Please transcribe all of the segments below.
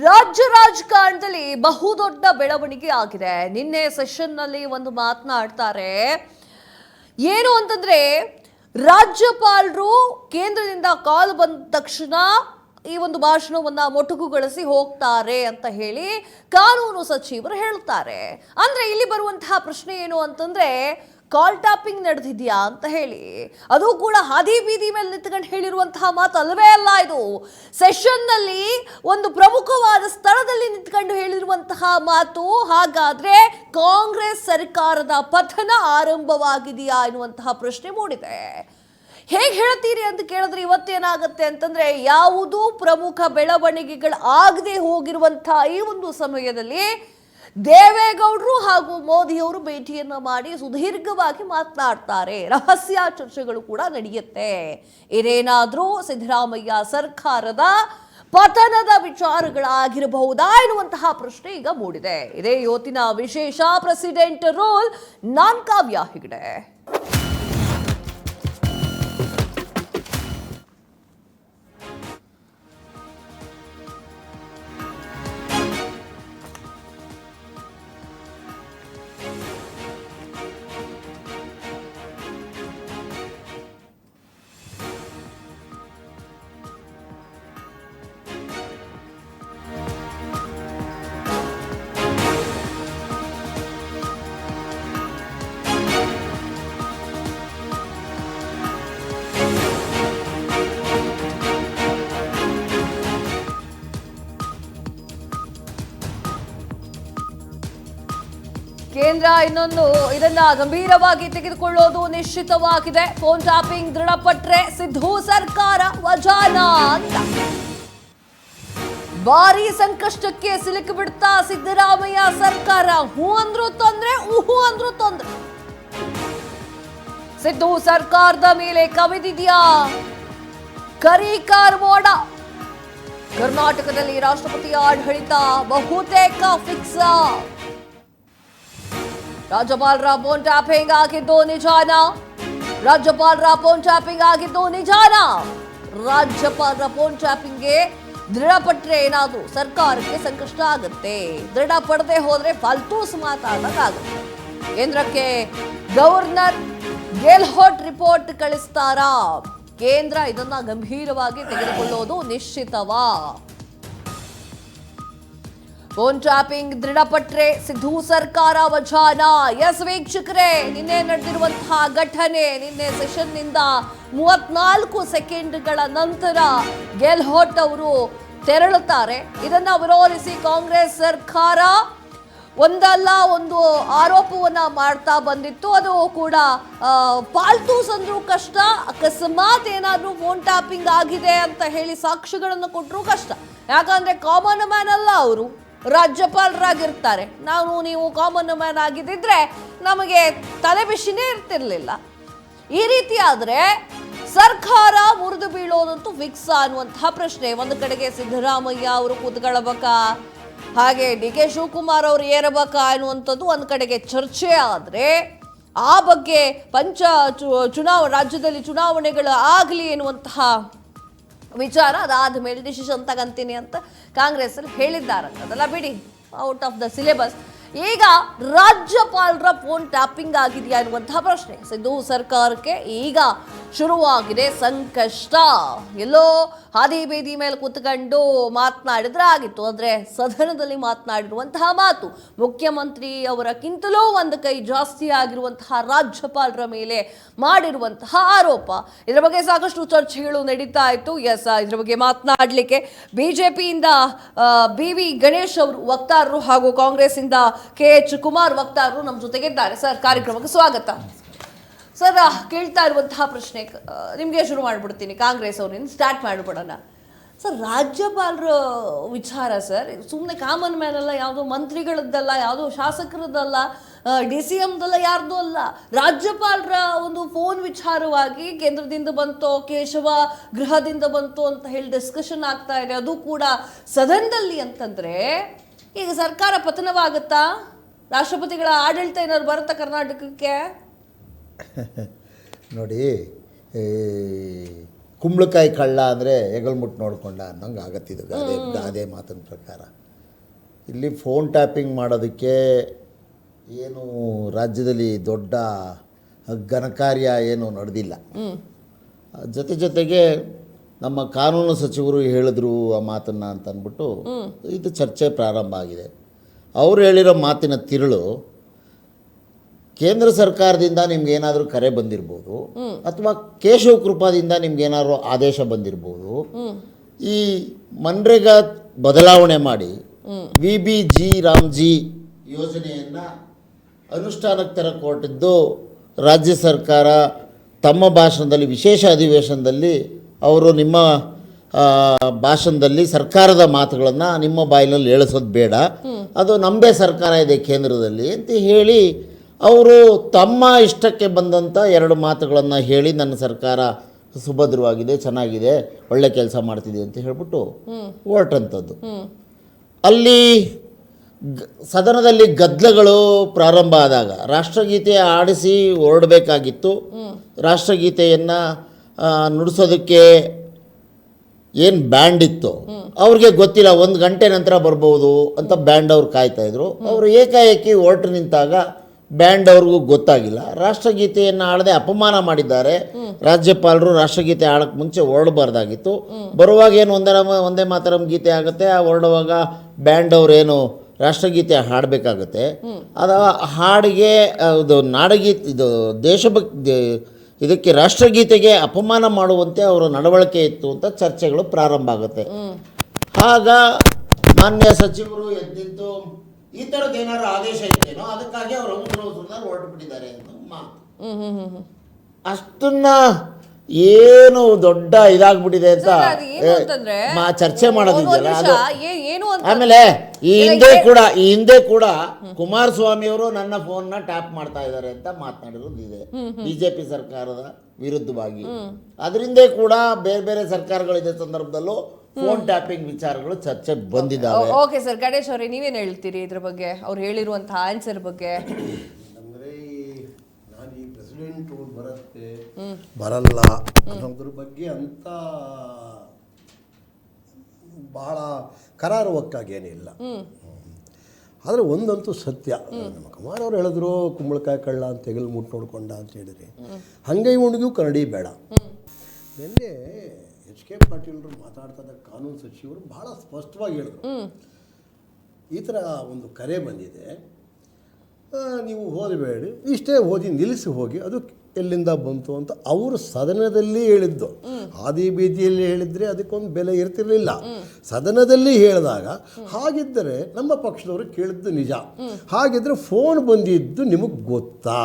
ರಾಜ್ಯ ರಾಜಕಾರಣದಲ್ಲಿ ಬಹುದೊಡ್ಡ ಬೆಳವಣಿಗೆ ಆಗಿದೆ. ನಿನ್ನೆ ಸೆಷನ್ನಲ್ಲಿ ಒಂದು ಮಾತನಾಡ್ತಾರೆ. ಏನು ಅಂತಂದ್ರೆ, ರಾಜ್ಯಪಾಲರು ಕೇಂದ್ರದಿಂದ ಕಾಲ್ ಬಂದ ತಕ್ಷಣ ಈ ಒಂದು ಭಾಷಣವನ್ನ ಮೊಟಕುಗೊಳಿಸಿ ಹೋಗ್ತಾರೆ ಅಂತ ಹೇಳಿ ಕಾನೂನು ಸಚಿವರು ಹೇಳ್ತಾರೆ. ಅಂದ್ರೆ ಇಲ್ಲಿ ಬರುವಂತಹ ಪ್ರಶ್ನೆ ಏನು ಅಂತಂದ್ರೆ, ಕಾಲ್ ಟ್ಯಾಪಿಂಗ್ ನಡೆದಿದ್ಯಾ ಅಂತ ಹೇಳಿ. ಅದು ಕೂಡ ಹಾದಿ ಬೀದಿ ಮೇಲೆ ನಿಂತ್ಕೊಂಡು ಹೇಳಿರುವಂತಹ ಮಾತು ಅಲ್ಲವೇ ಅಲ್ಲ. ಇದು ಸೆಷನ್ನಲ್ಲಿ ಒಂದು ಪ್ರಮುಖವಾದ ಸ್ಥಳದಲ್ಲಿ ನಿಂತ್ಕೊಂಡು ಹೇಳಿರುವಂತಹ ಮಾತು. ಹಾಗಾದ್ರೆ ಕಾಂಗ್ರೆಸ್ ಸರ್ಕಾರದ ಪತನ ಆರಂಭವಾಗಿದೆಯಾ ಎನ್ನುವಂತಹ ಪ್ರಶ್ನೆ ಮೂಡಿದೆ. ಹೇಗೆ ಹೇಳ್ತೀರಿ ಅಂತ ಕೇಳಿದ್ರೆ, ಇವತ್ತೇನಾಗತ್ತೆ ಅಂತಂದ್ರೆ, ಯಾವುದೂ ಪ್ರಮುಖ ಬೆಳವಣಿಗೆಗಳು ಆಗದೆ ಹೋಗಿರುವಂತಹ ಈ ಒಂದು ಸಮಯದಲ್ಲಿ ದೇವೇಗೌಡರು ಹಾಗೂ ಮೋದಿಯವರು ಭೇಟಿಯನ್ನ ಮಾಡಿ ಸುದೀರ್ಘವಾಗಿ ಮಾತನಾಡ್ತಾರೆ. ರಹಸ್ಯ ಚರ್ಚೆಗಳು ಕೂಡ ನಡೆಯುತ್ತೆ. ಇದೇನಾದ್ರೂ ಸಿದ್ದರಾಮಯ್ಯ ಸರ್ಕಾರದ ಪತನದ ವಿಚಾರಗಳಾಗಿರಬಹುದಾ ಎನ್ನುವಂತಹ ಪ್ರಶ್ನೆ ಈಗ ಮೂಡಿದೆ. ಇದೇ ಇವತ್ತಿನ ವಿಶೇಷ ಪ್ರೆಸಿಡೆಂಟ್ ರೂಲ್. ನಾನ್ ಕಾವ್ಯ ಹೆಗಡೆ. ಕೇಂದ್ರ ಇದನ್ನ ಗಂಭೀರವಾಗಿ ತೆಗೆದುಕೊಳ್ಳೋದು ನಿಶ್ಚಿತವಾಗಿದೆ. ಫೋನ್ ಟ್ಯಾಪಿಂಗ್ ದೃಢಪಟ್ರೆ ಸಿದ್ದು ಸರ್ಕಾರ ವಜಾನ ಅಂತ ಭಾರಿ ಸಂಕಷ್ಟಕ್ಕೆ ಸಿಲುಕಿ ಬಿಡ್ತಾ ಸಿದ್ದರಾಮಯ್ಯ ಸರ್ಕಾರ. ಹೂ ಅಂದ್ರೂ ತೊಂದ್ರೆ, ಊಹು ಅಂದ್ರೂ ತೊಂದ್ರೆ. ಸಿದ್ದು ಸರ್ಕಾರದ ಮೇಲೆ ಕವಿದಿದ್ಯಾ ಕರಿಕಾರ್ ಮೋಡ. ಕರ್ನಾಟಕದಲ್ಲಿ ರಾಷ್ಟ್ರಪತಿ ಆಡಳಿತ ಬಹುತೇಕ ಫಿಕ್ಸ್. ರಾಜ್ಯಪಾಲರ ಫೋನ್ ಟ್ಯಾಪಿಂಗ್ ಆಗಿದ್ದು ನಿಜಾನ? ರಾಜ್ಯಪಾಲರ ಫೋನ್ ಟ್ಯಾಪಿಂಗ್ ಆಗಿದ್ದು ನಿಜಾನ? ರಾಜ್ಯಪಾಲರ ಫೋನ್ ಟ್ಯಾಪಿಂಗ್ಗೆ ದೃಢಪಟ್ರೆ ಏನಾದ್ರು ಸರ್ಕಾರಕ್ಕೆ ಸಂಕಷ್ಟ ಆಗುತ್ತೆ. ದೃಢಪಡದೆ ಹೋದ್ರೆ ಫಲ್ತೂಸ್ ಮಾತಾಡೋದಾಗುತ್ತೆ. ಕೇಂದ್ರಕ್ಕೆ ಗವರ್ನರ್ ಗೆಹ್ಲೋಟ್ ರಿಪೋರ್ಟ್ ಕಳಿಸ್ತಾರಾ? ಕೇಂದ್ರ ಇದನ್ನ ಗಂಭೀರವಾಗಿ ತೆಗೆದುಕೊಳ್ಳೋದು ನಿಶ್ಚಿತವಾ? ಫೋನ್ ಟ್ಯಾಪಿಂಗ್ ದೃಢಪಟ್ರೆ ಸಿದ್ದು ಸರ್ಕಾರ ವಜಾನ? ಎಸ್ ವೀಕ್ಷಕರೇ, ನಿನ್ನೆ ನಡೆದಿರುವಂತಹ ಘಟನೆ, ನಿನ್ನೆ ಸೆಷನ್ ನಿಂದ 34 ಸೆಕೆಂಡ್ಗಳ ನಂತರ ಗೆಹ್ಲೋಟ್ ಅವರು ತೆರಳುತ್ತಾರೆ. ಇದನ್ನ ವಿರೋಧಿಸಿ ಕಾಂಗ್ರೆಸ್ ಸರ್ಕಾರ ಒಂದಲ್ಲ ಒಂದು ಆರೋಪವನ್ನ ಮಾಡ್ತಾ ಬಂದಿತ್ತು. ಅದು ಕೂಡ ಪಾಲ್ತೂಸ್ ಅಂದ್ರೂ ಕಷ್ಟ, ಅಕಸ್ಮಾತ್ ಏನಾದ್ರೂ ಫೋನ್ ಟ್ಯಾಪಿಂಗ್ ಆಗಿದೆ ಅಂತ ಹೇಳಿ ಸಾಕ್ಷಿಗಳನ್ನು ಕೊಟ್ಟರು ಕಷ್ಟ. ಯಾಕಂದ್ರೆ ಕಾಮನ್ ಮ್ಯಾನ್ ಅಲ್ಲ, ಅವರು ರಾಜ್ಯಪಾಲರಾಗಿರ್ತಾರೆ. ನೀವು ಕಾಮನ್ ಮ್ಯಾನ್ ಆಗಿದ್ದಿದ್ರೆ ನಮಗೆ ತಲೆ ಬಿಸಿನೇ ಇರ್ತಿರ್ಲಿಲ್ಲ. ಈ ರೀತಿ ಆದ್ರೆ ಸರ್ಕಾರ ಮುರಿದು ಬೀಳೋದಂತೂ ಫಿಕ್ಸ್ ಅನ್ನುವಂತಹ ಪ್ರಶ್ನೆ. ಒಂದು ಕಡೆಗೆ ಸಿದ್ದರಾಮಯ್ಯ ಅವರು ಕೂತ್ಕೊಳ್ಬೇಕಾ, ಹಾಗೆ ಡಿ.ಕೆ. ಶಿವಕುಮಾರ್ ಅವರು ಏರಬೇಕಾ ಅನ್ನುವಂಥದ್ದು ಒಂದು ಕಡೆಗೆ ಚರ್ಚೆ ಆದ್ರೆ, ಆ ಬಗ್ಗೆ ರಾಜ್ಯದಲ್ಲಿ ಚುನಾವಣೆಗಳು ಆಗಲಿ ಎನ್ನುವಂತಹ ವಿಚಾರ ಅದಾದ ಮೇಲೆ ಡಿಸಿಷನ್ ತಗಂತೀನಿ ಅಂತ ಕಾಂಗ್ರೆಸ್ ಅಲ್ಲಿ ಹೇಳಿದ್ದಾರಂತ. ಅದೆಲ್ಲ ಬಿಡಿ, ಔಟ್ ಆಫ್ ದ ಸಿಲೆಬಸ್. ಈಗ ರಾಜ್ಯಪಾಲರ ಫೋನ್ ಟ್ಯಾಪಿಂಗ್ ಆಗಿದೆಯಾ ಎನ್ನುವಂತಹ ಪ್ರಶ್ನೆ. ಸಿದ್ದು ಸರ್ಕಾರಕ್ಕೆ ಈಗ ಶುರುವಾಗಿದೆ ಸಂಕಷ್ಟ. ಎಲ್ಲೋ ಹಾದಿ ಬೀದಿ ಮೇಲೆ ಕೂತ್ಕೊಂಡು ಮಾತನಾಡಿದ್ರೆ ಆಗಿತ್ತು. ಆದರೆ ಸದನದಲ್ಲಿ ಮಾತನಾಡಿರುವಂತಹ ಮಾತು ಮುಖ್ಯಮಂತ್ರಿ ಅವರಕ್ಕಿಂತಲೂ ಒಂದು ಕೈ ಜಾಸ್ತಿ ಆಗಿರುವಂತಹ ರಾಜ್ಯಪಾಲರ ಮೇಲೆ ಮಾಡಿರುವಂತಹ ಆರೋಪ. ಇದರ ಬಗ್ಗೆ ಸಾಕಷ್ಟು ಚರ್ಚೆಗಳು ನಡೀತಾ ಇತ್ತು. ಇದ್ರ ಬಗ್ಗೆ ಮಾತನಾಡಲಿಕ್ಕೆ ಬಿಜೆಪಿಯಿಂದ ಬಿ.ವಿ. ಗಣೇಶ್ ಅವರು ವಕ್ತಾರರು ಹಾಗೂ ಕಾಂಗ್ರೆಸ್ ಇಂದ ಕೆ.ಎಚ್. ಕುಮಾರ್ ವಕ್ತಾರರು ನಮ್ಮ ಜೊತೆಗಿದ್ದಾರೆ. ಸರ್, ಕಾರ್ಯಕ್ರಮಕ್ಕೆ ಸ್ವಾಗತ. ಸರ್, ಕೇಳ್ತಾ ಇರುವಂತಹ ಪ್ರಶ್ನೆ ನಿಮಗೆ ಶುರು ಮಾಡಿಬಿಡ್ತೀನಿ. ಕಾಂಗ್ರೆಸ್ ಅವರಿಂದ ಸ್ಟಾರ್ಟ್ ಮಾಡಿಬಿಡೋಣ. ಸರ್, ರಾಜ್ಯಪಾಲರ ವಿಚಾರ ಸರ್, ಸುಮ್ಮನೆ ಕಾಮನ್ ಮ್ಯಾನ್ ಅಲ್ಲ, ಯಾವುದೋ ಮಂತ್ರಿಗಳದ್ದಲ್ಲ, ಯಾವುದೋ ಶಾಸಕರದ್ದಲ್ಲ, DCMದಲ್ಲ, ಯಾರ್ದು ಅಲ್ಲ. ರಾಜ್ಯಪಾಲರ ಒಂದು ಫೋನ್ ವಿಚಾರವಾಗಿ ಕೇಂದ್ರದಿಂದ ಬಂತೋ, ಕೇಶವ ಗೃಹದಿಂದ ಬಂತು ಅಂತ ಹೇಳಿ ಡಿಸ್ಕಷನ್ ಆಗ್ತಾ ಇದೆ. ಅದು ಕೂಡ ಸದನದಲ್ಲಿ ಅಂತಂದ್ರೆ ಈಗ ಸರ್ಕಾರ ಪತನವಾಗುತ್ತಾ? ರಾಷ್ಟ್ರಪತಿಗಳ ಆಡಳಿತ ಏನಾದ್ರು ಬರುತ್ತಾ ಕರ್ನಾಟಕಕ್ಕೆ? ನೋಡಿ, ಕುಂಬಳಕಾಯಿ ಕಳ್ಳ ಅಂದರೆ ಹೆಗಲ್ಮುಟ್ಟು ನೋಡ್ಕೊಂಡ ಅನ್ನೋಂಗೆ ಆಗತ್ತಿದ್ದು ಗಾದೆ ಮಾತಿನ ಪ್ರಕಾರ. ಇಲ್ಲಿ ಫೋನ್ ಟ್ಯಾಪಿಂಗ್ ಮಾಡೋದಕ್ಕೆ ಏನು ರಾಜ್ಯದಲ್ಲಿ ದೊಡ್ಡ ಘನಕಾರ್ಯ ಏನು ನಡೆದಿಲ್ಲ. ಜೊತೆಗೆ ನಮ್ಮ ಕಾನೂನು ಸಚಿವರು ಹೇಳಿದ್ರು ಆ ಮಾತನ್ನು ಅಂತ ಅಂದ್ಬಿಟ್ಟು ಇದು ಚರ್ಚೆ ಪ್ರಾರಂಭ ಆಗಿದೆ. ಅವರು ಹೇಳಿರೋ ಮಾತಿನ ತಿರುಳು ಕೇಂದ್ರ ಸರ್ಕಾರದಿಂದ ನಿಮ್ಗೇನಾದರೂ ಕರೆ ಬಂದಿರ್ಬೋದು, ಅಥವಾ ಕೇಶವ ಕೃಪಾದಿಂದ ನಿಮ್ಗೇನಾದ್ರು ಆದೇಶ ಬಂದಿರ್ಬೋದು. ಈ ಮನ್ರೇಗಾ ಬದಲಾವಣೆ ಮಾಡಿ VBG ರಾಮ್ಜಿ ಯೋಜನೆಯನ್ನು ಅನುಷ್ಠಾನಕ್ಕೆ ತರಕ್ಕೆ ಹೊರಟಿದ್ದು ರಾಜ್ಯ ಸರ್ಕಾರ ತಮ್ಮ ಭಾಷಣದಲ್ಲಿ, ವಿಶೇಷ ಅಧಿವೇಶನದಲ್ಲಿ ಅವರು ನಿಮ್ಮ ಭಾಷಣದಲ್ಲಿ ಸರ್ಕಾರದ ಮಾತುಗಳನ್ನು ನಿಮ್ಮ ಬಾಯಿನಲ್ಲಿ ಹೇಳಿಸೋದು ಬೇಡ, ಅದು ನಮ್ಮದೇ ಸರ್ಕಾರ ಇದೆ ಕೇಂದ್ರದಲ್ಲಿ ಅಂತ ಹೇಳಿ ಅವರು ತಮ್ಮ ಇಷ್ಟಕ್ಕೆ ಬಂದಂಥ 2 ಮಾತುಗಳನ್ನು ಹೇಳಿ ನನ್ನ ಸರ್ಕಾರ ಸುಭದ್ರವಾಗಿದೆ, ಚೆನ್ನಾಗಿದೆ, ಒಳ್ಳೆ ಕೆಲಸ ಮಾಡ್ತಿದೆ ಅಂತ ಹೇಳ್ಬಿಟ್ಟು ಹೊರಟಂಥದ್ದು. ಅಲ್ಲಿ ಸದನದಲ್ಲಿ ಗದ್ದಲಗಳು ಪ್ರಾರಂಭ ಆದಾಗ ರಾಷ್ಟ್ರಗೀತೆ ಆಡಿಸಿ ಹೊರಡಬೇಕಾಗಿತ್ತು. ರಾಷ್ಟ್ರಗೀತೆಯನ್ನು ನುಡಿಸೋದಕ್ಕೆ ಏನು ಬ್ಯಾಂಡ್ ಇತ್ತು ಅವ್ರಿಗೆ ಗೊತ್ತಿಲ್ಲ, 1 ಗಂಟೆ ನಂತರ ಬರ್ಬೋದು ಅಂತ ಬ್ಯಾಂಡ್ ಅವ್ರು ಕಾಯ್ತಾಯಿದ್ರು. ಅವರು ಏಕಾಏಕಿ ಹೊರಟು ನಿಂತಾಗ ಬ್ಯಾಂಡ್ ಅವ್ರಿಗೂ ಗೊತ್ತಾಗಿಲ್ಲ, ರಾಷ್ಟ್ರಗೀತೆಯನ್ನು ಆಡದೆ ಅಪಮಾನ ಮಾಡಿದ್ದಾರೆ. ರಾಜ್ಯಪಾಲರು ರಾಷ್ಟ್ರಗೀತೆ ಆಡೋಕ್ಕೆ ಮುಂಚೆ ಹೊರಡಬಾರ್ದಾಗಿತ್ತು. ಬರುವಾಗ ಏನು ಒಂದೇ ಮಾತರಂ ಗೀತೆ ಆಗುತ್ತೆ, ಆ ಹೊರಡುವಾಗ ಬ್ಯಾಂಡ್ ಅವರೇನು ರಾಷ್ಟ್ರಗೀತೆ ಹಾಡಬೇಕಾಗತ್ತೆ. ಅದು ಹಾಡಿಗೆ ಇದು ನಾಡಗೀತೆ, ಇದು ದೇಶಭಕ್ತಿ, ಇದಕ್ಕೆ ರಾಷ್ಟ್ರಗೀತೆಗೆ ಅಪಮಾನ ಮಾಡುವಂತೆ ಅವರ ನಡವಳಿಕೆ ಇತ್ತು ಅಂತ ಚರ್ಚೆಗಳು ಪ್ರಾರಂಭ ಆಗುತ್ತೆ. ಆಗ ಮಾನ್ಯ ಸಚಿವರು ಎದ್ದಿದ್ದು ಈ ಥರದ್ದು ಏನಾದ್ರು ಆದೇಶ ಇತ್ತೇನೋ, ಅದಕ್ಕಾಗಿ ಅವರು ಹೊರಟು ಬಿಟ್ಟಿದ್ದಾರೆ ಅನ್ನೋ ಮಾತು. ಅಷ್ಟನ್ನ ಏನು ದೊಡ್ಡ ಇದಾಗ್ಬಿಟ್ಟಿದೆ ಅಂತ ಚರ್ಚೆ ಮಾಡೋದಿದೆಯಲ್ಲ ಅದು. ಆಮೇಲೆ ಈ ಹಿಂದೆ ಕೂಡ ಕುಮಾರಸ್ವಾಮಿ ಅವರು ನನ್ನ ಫೋನ್ನ ಟ್ಯಾಪ್ ಮಾಡ್ತಾ ಇದ್ದಾರೆ ಅಂತ ಮಾತನಾಡಿರೋದು ಇದೆ ಬಿಜೆಪಿ ಸರ್ಕಾರದ ವಿರುದ್ಧವಾಗಿ. ಅದರಿಂದ ಕೂಡ ಬೇರೆ ಬೇರೆ ಸರ್ಕಾರಗಳಿದೆ ಸಂದರ್ಭದಲ್ಲೂ ಫೋನ್ ಟ್ಯಾಪಿಂಗ್ ವಿಚಾರಗಳು ಚರ್ಚೆ ಬಂದಿದ್ದಾವೆ. ಓಕೆ ಸರ್, ಗಣೇಶ್ ಅವರೇ ನೀವೇನು ಹೇಳ್ತೀರಿ ಇದ್ರ ಬಗ್ಗೆ, ಅವ್ರು ಹೇಳಿರುವಂತಹ ಆನ್ಸರ್ ಬಗ್ಗೆ? ಅಂದರೆ ನಾನು ಈ ಪ್ರೆಸಿಡೆಂಟ್ ಬರುತ್ತೆ ಬರಲ್ಲ ಅನ್ನೋದ್ರ ಬಗ್ಗೆ ಅಂತ ಬಹಳ ಕರಾರುವಕ್ಕಾಗಿ ಏನಿಲ್ಲ. ಆದರೆ ಒಂದಂತೂ ಸತ್ಯ, ನಮ್ಮ ಕುಮಾರ್ ಅವ್ರು ಹೇಳಿದ್ರು ಕುಂಬಳಕಾಯಿ ಕಳ್ಳ ಅಂತ ಹೆಗಲು ಮುಟ್ಟು ನೋಡ್ಕೊಂಡ ಅಂತ ಹೇಳಿದ್ರಿ. ಹಂಗೈ ಉಣ್ಗಿಯೂ ಕನ್ನಡಿ ಬೇಡ. ನಿನ್ನೆ HK ಪಾಟೀಲ್ರು ಮಾತಾಡ್ತದ ಕಾನೂನು ಸಚಿವರು ಬಹಳ ಸ್ಪಷ್ಟವಾಗಿ ಹೇಳಿದ್ರು, ಈ ಥರ ಒಂದು ಕರೆ ಬಂದಿದೆ, ನೀವು ಓದಬೇಡಿ, ಇಷ್ಟೇ ಓದಿ ನಿಲ್ಲಿಸಿ ಹೋಗಿ, ಅದು ಎಲ್ಲಿಂದ ಬಂತು ಅಂತ ಅವರು ಸದನದಲ್ಲಿ ಹೇಳಿದ್ದು. ಆದಿ ಬೀದಿಯಲ್ಲಿ ಹೇಳಿದರೆ ಅದಕ್ಕೊಂದು ಬೆಲೆ ಇರ್ತಿರಲಿಲ್ಲ. ಸದನದಲ್ಲಿ ಹೇಳಿದಾಗ ಹಾಗಿದ್ದರೆ ನಮ್ಮ ಪಕ್ಷದವರು ಕೇಳಿದ್ದು ನಿಜ, ಹಾಗಿದ್ರೆ ಫೋನ್ ಬಂದಿದ್ದು ನಿಮಗೆ ಗೊತ್ತಾ,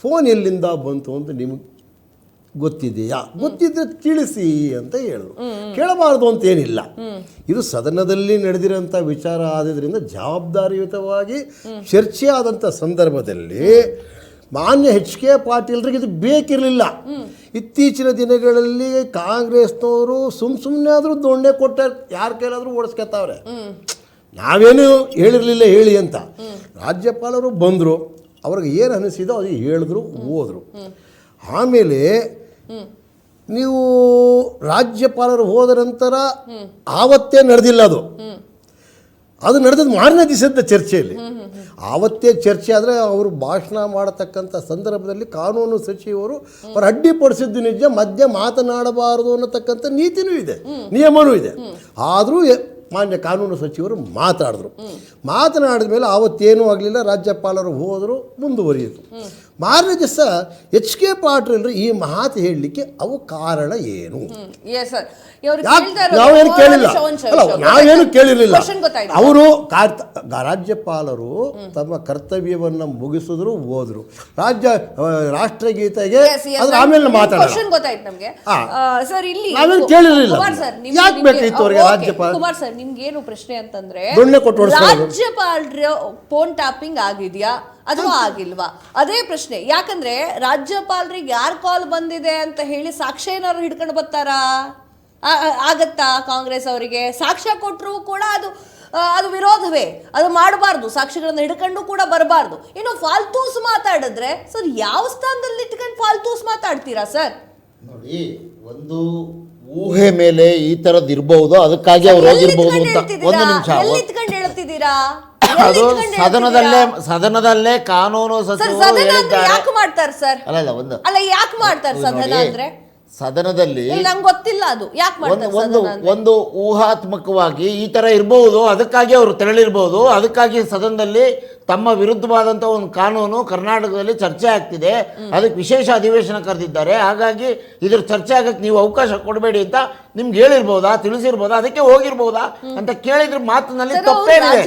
ಫೋನ್ ಎಲ್ಲಿಂದ ಬಂತು ಅಂತ ನಿಮಗೆ ಗೊತ್ತಿದೆಯಾ, ಗೊತ್ತಿದ್ರೆ ತಿಳಿಸಿ ಅಂತ ಹೇಳಿದ್ರು. ಕೇಳಬಾರ್ದು ಅಂತೇನಿಲ್ಲ, ಇದು ಸದನದಲ್ಲಿ ನಡೆದಿರೋಂಥ ವಿಚಾರ ಆದ್ರಿಂದ ಜವಾಬ್ದಾರಿಯುತವಾಗಿ ಚರ್ಚೆ ಆದಂಥ ಸಂದರ್ಭದಲ್ಲಿ ಮಾನ್ಯ HK ಪಾಟೀಲ್ರಿಗೆ ಇದು ಬೇಕಿರಲಿಲ್ಲ. ಇತ್ತೀಚಿನ ದಿನಗಳಲ್ಲಿ ಕಾಂಗ್ರೆಸ್ನವರು ಸುಮ್ಮನೆ ಆದರೂ ದೊಣ್ಣೆ ಕೊಟ್ಟ ಯಾರ ಕೈಲಾದರೂ ಓಡಿಸ್ಕೊತಾವ್ರೆ. ನಾವೇನು ಹೇಳಿರಲಿಲ್ಲ ಹೇಳಿ ಅಂತ. ರಾಜ್ಯಪಾಲರು ಬಂದರು, ಅವ್ರಿಗೆ ಏನು ಅನಿಸಿದೋ ಅದು ಹೇಳಿದ್ರು, ಹೋದರು. ಆಮೇಲೆ ನೀವು ರಾಜ್ಯಪಾಲರು ಹೋದ ನಂತರ ಆವತ್ತೇ ನಡೆದಿಲ್ಲ, ಅದು ನಡೆದದ್ದು ಮಾರನೇ ದಿವಸದ ಚರ್ಚೆಯಲ್ಲಿ. ಆವತ್ತೇ ಚರ್ಚೆ ಆದರೆ ಅವರು ಭಾಷಣ ಮಾಡತಕ್ಕಂಥ ಸಂದರ್ಭದಲ್ಲಿ ಕಾನೂನು ಸಚಿವರು ಅವರು ಅಡ್ಡಿಪಡಿಸಿದ್ದು ನಿಜ, ಮಧ್ಯೆ ಮಾತನಾಡಬಾರದು ಅನ್ನತಕ್ಕಂಥ ನೀತಿನೂ ಇದೆ, ನಿಯಮನೂ ಇದೆ. ಆದರೂ ಮಾನ್ಯ ಕಾನೂನು ಸಚಿವರು ಮಾತನಾಡಿದ ಮೇಲೆ ಆವತ್ತೇನೂ ಆಗಲಿಲ್ಲ, ರಾಜ್ಯಪಾಲರು ಹೋದರು, ಮುಂದುವರಿಯಿತು. ಮಾರನೇ ದಿವಸ HK ಪಾಟೀಲ್ರು ಈ ಮಾತು ಹೇಳಲಿಕ್ಕೆ ಅವು ಕಾರಣ ಏನು? ನಾವೇನು ಕೇಳಿಲ್ಲ, ನಾವೇನು ಕೇಳಿರಲಿಲ್ಲ. ಅವರು ರಾಜ್ಯಪಾಲರು ತಮ್ಮ ಕರ್ತವ್ಯವನ್ನು ಮುಗಿಸಿದ್ರು, ಹೋದ್ರು. ರಾಷ್ಟ್ರಗೀತೆಗೆ ಆಮೇಲೆ ನಾವೇನು ಕೇಳಿರಲಿಲ್ಲ. ಯಾಕೆ ಬೇಕಿತ್ತು ಅವರಿಗೆ ರಾಜ್ಯಪಾಲ? ಕುಮಾರ್ ಸರ್, ನಿಮ್ಗೇನು ಪ್ರಶ್ನೆ ಅಂತಂದ್ರೆ ರಾಜ್ಯಪಾಲರ ಫೋನ್ ಟ್ಯಾಪಿಂಗ್ ಆಗಿದೆಯಾ ಅಥವಾ ಆಗಿಲ್ವಾ ಅದೇ ಪ್ರಶ್ನೆ. ಯಾಕಂದ್ರೆ ರಾಜ್ಯಪಾಲರಿಗೆ ಯಾರ್ ಕಾಲ್ ಬಂದಿದೆ ಅಂತ ಹೇಳಿ ಸಾಕ್ಷ್ಯ ಏನಾದ್ರು ಹಿಡ್ಕೊಂಡು ಬರ್ತಾರಾ? ಆಗತ್ತಾ? ಕಾಂಗ್ರೆಸ್ ಅವರಿಗೆ ಸಾಕ್ಷ್ಯ ಕೊಟ್ಟರು ಕೂಡ ಅದು ವಿರೋಧವೇ, ಅದು ಮಾಡಬಾರ್ದು, ಸಾಕ್ಷಿಗಳನ್ನ ಹಿಡ್ಕೊಂಡು ಕೂಡ ಬರಬಾರ್ದು. ಇನ್ನು ಫಾಲ್ತೂಸ್ ಮಾತಾಡಿದ್ರೆ ಸರ್ ಯಾವ ಸ್ಥಾನದಲ್ಲಿ ಇಟ್ಕೊಂಡು ಫಾಲ್ತೂಸ್ ಮಾತಾಡ್ತೀರಾ ಸರ್? ನೋಡಿ, ಒಂದು ಊಹೆ ಮೇಲೆ ಈ ತರದ್ ಇರ್ಬಹುದು, ಅದಕ್ಕಾಗಿ ಅವ್ರು ಹೋಗಿರ್ಬಹುದು ಅಂತ. ಒಂದು ನಿಮಿಷ, ಹೇಳ್ತಿದ್ದೀರಾ ಅದು ಸದನದಲ್ಲೇ ಕಾನೂನು ಸಚಿವರು ಹೇಳಿದ್ದಾರೆ. ಯಾಕೆ ಮಾಡ್ತಾರೆ ಸರ್? ಅಲ್ಲ ಒಂದು ಅಲ್ಲ, ಯಾಕೆ ಮಾಡ್ತಾರೆ ಸದನ ಅಂದ್ರೆ? ಸದನದಲ್ಲಿ ನಂಗೆ ಗೊತ್ತಿಲ್ಲ ಅದು ಯಾಕೆ ಮಾಡ್ತಾರೆ ಒಂದು ಸದನ ಅಂದ್ರೆ. ಒಂದು ಊಹಾತ್ಮಕವಾಗಿ ಈ ತರ ಇರಬಹುದು, ಅದಕ್ಕಾಗಿ ಅವರು ತೆರಳಿರ್ಬೋದು, ಅದಕ್ಕಾಗಿ ಸದನದಲ್ಲಿ ತಮ್ಮ ವಿರುದ್ಧವಾದಂಥ ಒಂದು ಕಾನೂನು ಕರ್ನಾಟಕದಲ್ಲಿ ಚರ್ಚೆ ಆಗ್ತಿದೆ, ಅದಕ್ಕೆ ವಿಶೇಷ ಅಧಿವೇಶನ ಕರೆದಿದ್ದಾರೆ, ಹಾಗಾಗಿ ಇದ್ರ ಚರ್ಚೆ ಆಗಕ್ಕೆ ನೀವು ಅವಕಾಶ ಕೊಡಬೇಡಿ ಅಂತ ನಿಮ್ಗೆ ಹೇಳಿರ್ಬೋದಾ, ತಿಳಿಸಿರ್ಬೋದಾ, ಅದಕ್ಕೆ ಹೋಗಿರ್ಬೋದಾ ಅಂತ ಕೇಳಿದ್ರೆ ಮಾತಿನಲ್ಲಿ ತಪ್ಪೇನಿದೆ.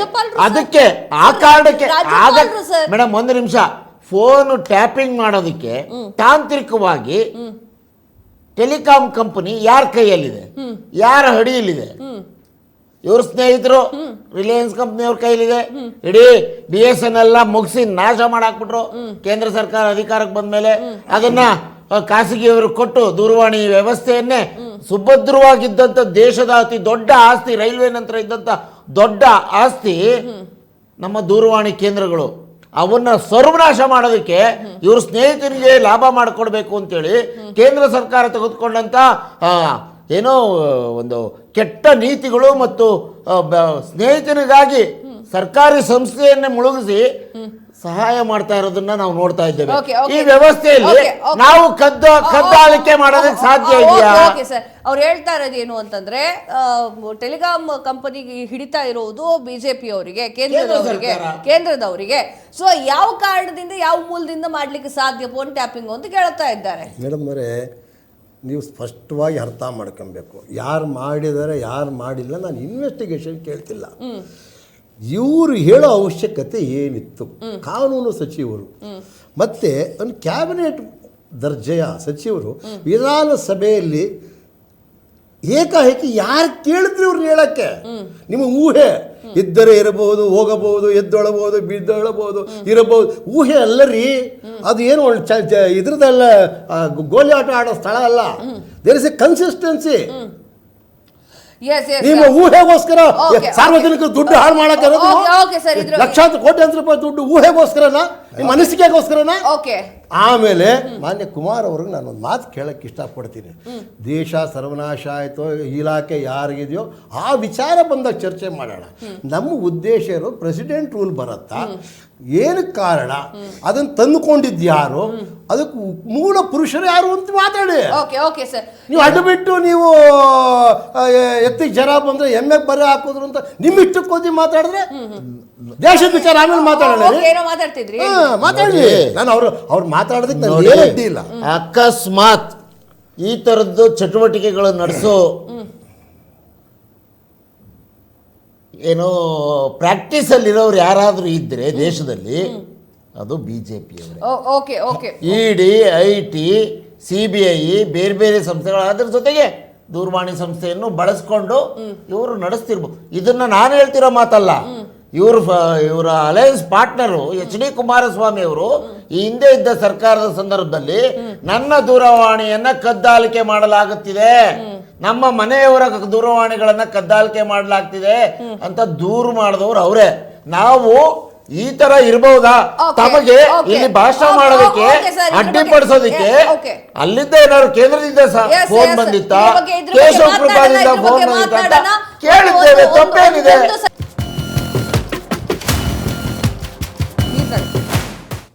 ಅದಕ್ಕೆ ಆ ಕಾರಣಕ್ಕೆ ಆಗ ಮೇಡಮ್ ಒಂದು ನಿಮಿಷ, ಫೋನ್ ಟ್ಯಾಪಿಂಗ್ ಮಾಡೋದಕ್ಕೆ ತಾಂತ್ರಿಕವಾಗಿ ಟೆಲಿಕಾಂ ಕಂಪನಿ ಯಾರ ಕೈಯಲ್ಲಿದೆ, ಯಾರ ಹಡಿಯಲ್ಲಿದೆ? ಇವ್ರ ಸ್ನೇಹಿತರು ರಿಲಯನ್ಸ್ ಕಂಪ್ನಿಯವ್ರ ಕೈಲಿದೆ. ಇಡೀ BSNL ಮುಗಿಸಿ ನಾಶ ಮಾಡಾಕ್ಬಿಟ್ರು ಕೇಂದ್ರ ಸರ್ಕಾರ ಅಧಿಕಾರಕ್ಕೆ ಬಂದ ಮೇಲೆ. ಅದನ್ನ ಖಾಸಗಿಯವರು ಕೊಟ್ಟು ದೂರವಾಣಿ ವ್ಯವಸ್ಥೆಯನ್ನೇ ಸುಭದ್ರವಾಗಿದ್ದಂಥ ದೇಶದ ಅತಿ ದೊಡ್ಡ ಆಸ್ತಿ, ರೈಲ್ವೆ ನಂತರ ಇದ್ದಂಥ ದೊಡ್ಡ ಆಸ್ತಿ ನಮ್ಮ ದೂರವಾಣಿ ಕೇಂದ್ರಗಳು. ಅವನ್ನ ಸರ್ವನಾಶ ಮಾಡೋದಕ್ಕೆ ಇವ್ರ ಸ್ನೇಹಿತರಿಗೆ ಲಾಭ ಮಾಡಿಕೊಡ್ಬೇಕು ಅಂತೇಳಿ ಕೇಂದ್ರ ಸರ್ಕಾರ ತೆಗೆದುಕೊಂಡಂಥ ಏನೋ ಒಂದು ಕೆಟ್ಟ ನೀತಿಗಳು ಮತ್ತು ಸ್ನೇಹಿತರಿಗಾಗಿ ಕರ್ಕಾರಿ ಸಂಸ್ಥೆಯನ್ನೇ ಮುಳುಗಿಸಿ ಸಹಾಯ ಮಾಡ್ತಾ ಇರೋದನ್ನ ನಾವು ನೋಡ್ತಾ ಇದ್ದೇವೆ. ಈ ವ್ಯವಸ್ಥೆಯಲ್ಲಿ ನಾವು ಕದ್ದಾಳಿಕೆ ಮಾಡೋದಕ್ಕೆ ಸಾಧ್ಯ ಇದೆಯಾ? ಅವ್ರು ಹೇಳ್ತಾ ಇರೋದು ಏನು ಅಂತಂದ್ರೆ, ಟೆಲಿಕಾಂ ಕಂಪನಿಗೆ ಹಿಡಿತಾ ಇರೋದು ಬಿಜೆಪಿ ಅವರಿಗೆ, ಕೇಂದ್ರದವರಿಗೆ. ಸೊ ಯಾವ ಕಾರಣದಿಂದ, ಯಾವ ಮೂಲದಿಂದ ಮಾಡ್ಲಿಕ್ಕೆ ಸಾಧ್ಯ ಫೋನ್ ಟ್ಯಾಪಿಂಗ್ ಅಂತ ಕೇಳ್ತಾ ಇದ್ದಾರೆ. ಮೇಡಮ್ ಅವರೇ, ನೀವು ಸ್ಪಷ್ಟವಾಗಿ ಅರ್ಥ ಮಾಡ್ಕೊಬೇಕು, ಯಾರು ಮಾಡಿದ್ದಾರೆ ಯಾರು ಮಾಡಿಲ್ಲ. ನಾನು ಇನ್ವೆಸ್ಟಿಗೇಷನ್ ಕೇಳ್ತಿಲ್ಲ, ಇವರು ಹೇಳೋ ಅವಶ್ಯಕತೆ ಏನಿತ್ತು? ಕಾನೂನು ಸಚಿವರು ಮತ್ತು ಒಂದು ಕ್ಯಾಬಿನೆಟ್ ದರ್ಜೆಯ ಸಚಿವರು ವಿಧಾನಸಭೆಯಲ್ಲಿ ಏಕಾಏಕಿ ಯಾರು ಕೇಳಿದ್ರು ಇವ್ರನ್ನ ಹೇಳಕ್ಕೆ? ನಿಮ್ಮ ಊಹೆ ಇದ್ದರೆ ಇರಬಹುದು, ಹೋಗಬಹುದು, ಎದ್ದೊಳಬಹುದು, ಬಿದ್ದೊಳಬಹುದು, ಇರಬಹುದು. ಊಹೆ ಅಲ್ಲರಿ, ಅದು ಏನು ಇದ್ರದ್ದೆಲ್ಲ ಗೋಲಿ ಆಟ ಆಡೋ ಸ್ಥಳ ಅಲ್ಲ. There is a consistency. ನಿಮ್ಮ ಊಹೆಗೋಸ್ಕರ ಸಾರ್ವಜನಿಕರು ದುಡ್ಡು ಹಾಳು ಮಾಡಕ್ಕೆ ಲಕ್ಷಾಂತರ ಕೋಟ್ಯಾಂತರ ರೂಪಾಯಿ ದುಡ್ಡು ಊಹೆಗೋಸ್ಕರನ, ನಿಮ್ಮ ಅನಿಸಿಕೆಗೋಸ್ಕರನ? ಆಮೇಲೆ ಮಾನ್ಯ ಕುಮಾರ್ ಅವ್ರಿಗೆ ನಾನು ಒಂದು ಮಾತು ಕೇಳಕ್ಕೆ ಇಷ್ಟಪಡ್ತೀನಿ. ದೇಶ ಸರ್ವನಾಶ ಆಯಿತು, ಇಲಾಖೆ ಯಾರಿಗಿದೆಯೋ ಆ ವಿಚಾರ ಬಂದಾಗ ಚರ್ಚೆ ಮಾಡೋಣ. ನಮ್ಮ ಉದ್ದೇಶ ಇರೋ ಪ್ರೆಸಿಡೆಂಟ್ ರೂಲ್ ಬರುತ್ತಾ, ಏನು ಕಾರಣ, ಅದನ್ನು ತಂದುಕೊಂಡಿದ್ದು ಯಾರು, ಅದಕ್ಕೆ ಮೂಲ ಪುರುಷರು ಯಾರು ಅಂತ ಮಾತಾಡಿ. ನೀವು ಅಡ್ಡ ಬಿಟ್ಟು ನೀವು ಎತ್ತಿಗೆ ಜರ ಬಂದ್ರೆ ಎಮ್ಮೆಗೆ ಬರೆ ಹಾಕೋದ್ರು ಅಂತ ನಿಮ್ಮ ಇಷ್ಟಕ್ಕೆ ಓದಿ ಮಾತಾಡಿದ್ರೆ ದೇಶದ ವಿಚಾರ ಆಮೇಲೆ ಮಾತಾಡೋಣ. ಮಾತಾಡಿ, ನಾನು ಅವ್ರು ಮಾತಾಡೋದಕ್ಕೆ ನಾನು ಏನು ಅಡ್ಡಿ ಇಲ್ಲ. ಅಕಸ್ಮಾತ್ ಈ ಥರದ್ದು ಚಟುವಟಿಕೆಗಳು ನಡೆಸೋ ಏನೋ ಪ್ರಾಕ್ಟೀಸಲ್ಲಿರೋರು ಯಾರಾದರೂ ಇದ್ದರೆ ದೇಶದಲ್ಲಿ ಅದು BJP. ED, IT, CBI ಬೇರೆ ಬೇರೆ ಸಂಸ್ಥೆಗಳು, ಅದರ ಜೊತೆಗೆ ದೂರವಾಣಿ ಸಂಸ್ಥೆಯನ್ನು ಬಳಸ್ಕೊಂಡು ಇವರು ನಡೆಸ್ತಿರ್ಬೋದು. ಇದನ್ನ ನಾನು ಹೇಳ್ತಿರೋ ಮಾತಲ್ಲ, ಇವರ ಅಲಯನ್ಸ್ ಪಾರ್ಟ್ನರು HD ಕುಮಾರಸ್ವಾಮಿ ಅವರು ಈ ಹಿಂದೆ ಇದ್ದ ಸರ್ಕಾರದ ಸಂದರ್ಭದಲ್ಲಿ ನನ್ನ ದೂರವಾಣಿಯನ್ನ ಕದ್ದಾಲಿಕೆ ಮಾಡಲಾಗುತ್ತಿದೆ, ನಮ್ಮ ಮನೆಯವರ ದೂರವಾಣಿಗಳನ್ನ ಕದ್ದಾಲಿಕೆ ಮಾಡಲಾಗ್ತಿದೆ ಅಂತ ದೂರು ಮಾಡಿದವರು ಅವರೇ. ನಾವು ಈ ತರ ಇರಬಹುದಾ, ತಮಗೆ ಇಲ್ಲಿ ಭಾಷಣ ಮಾಡೋದಕ್ಕೆ ಅಡ್ಡಿಪಡಿಸೋದಕ್ಕೆ ಅಲ್ಲಿದ್ದ ಏನಾದ್ರು ಕೇಂದ್ರದಿಂದ ಫೋನ್ ಬಂದಿತ್ತ, ಕೇಶವ ಕೃಪಾದಿಂದ ಫೋನ್ ಬಂದಿತ್ತ ಅಂತ ಕೇಳಿದ್ದೇವೆ, ತಪ್ಪೇನಿದೆ?